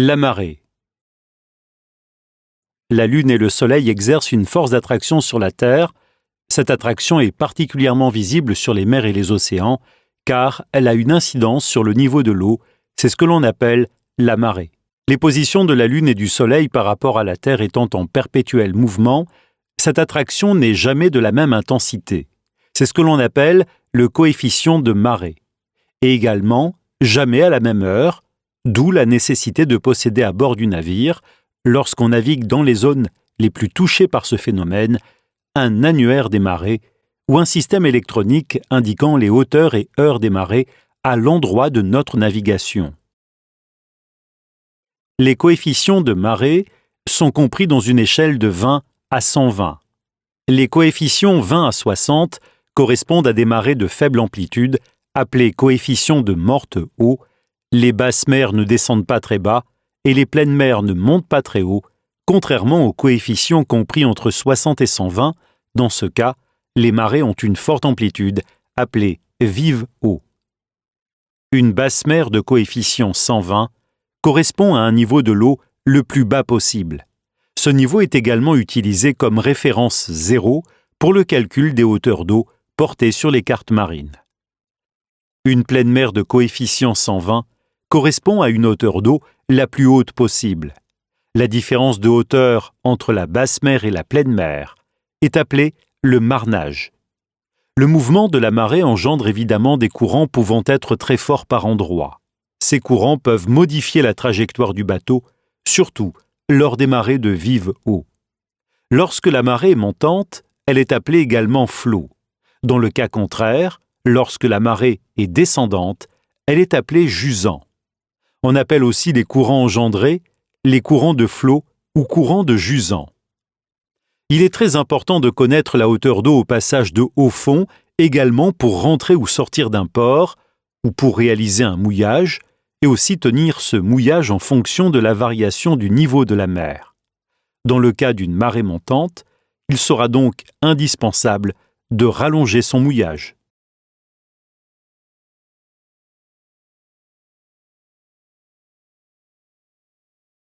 La marée. La Lune et le Soleil exercent une force d'attraction sur la Terre. Cette attraction est particulièrement visible sur les mers et les océans, car elle a une incidence sur le niveau de l'eau. C'est ce que l'on appelle la marée. Les positions de la Lune et du Soleil par rapport à la Terre étant en perpétuel mouvement, cette attraction n'est jamais de la même intensité. C'est ce que l'on appelle le coefficient de marée. Et également, jamais à la même heure, d'où la nécessité de posséder à bord du navire, lorsqu'on navigue dans les zones les plus touchées par ce phénomène, un annuaire des marées ou un système électronique indiquant les hauteurs et heures des marées à l'endroit de notre navigation. Les coefficients de marée sont compris dans une échelle de 20 à 120. Les coefficients 20 à 60 correspondent à des marées de faible amplitude, appelées coefficients de morte eau. Les basses mers ne descendent pas très bas et les pleines mers ne montent pas très haut, contrairement aux coefficients compris entre 60 et 120. Dans ce cas, les marées ont une forte amplitude, appelée vive eau. Une basse mer de coefficient 120 correspond à un niveau de l'eau le plus bas possible. Ce niveau est également utilisé comme référence zéro pour le calcul des hauteurs d'eau portées sur les cartes marines. Une pleine mer de coefficient 120 correspond à une hauteur d'eau la plus haute possible. La différence de hauteur entre la basse mer et la pleine mer est appelée le marnage. Le mouvement de la marée engendre évidemment des courants pouvant être très forts par endroits. Ces courants peuvent modifier la trajectoire du bateau, surtout lors des marées de vive eau. Lorsque la marée est montante, elle est appelée également flot. Dans le cas contraire, lorsque la marée est descendante, elle est appelée jusant. On appelle aussi les courants engendrés les courants de flot ou courants de jusant. Il est très important de connaître la hauteur d'eau au passage de haut fond, également pour rentrer ou sortir d'un port, ou pour réaliser un mouillage, et aussi tenir ce mouillage en fonction de la variation du niveau de la mer. Dans le cas d'une marée montante, il sera donc indispensable de rallonger son mouillage.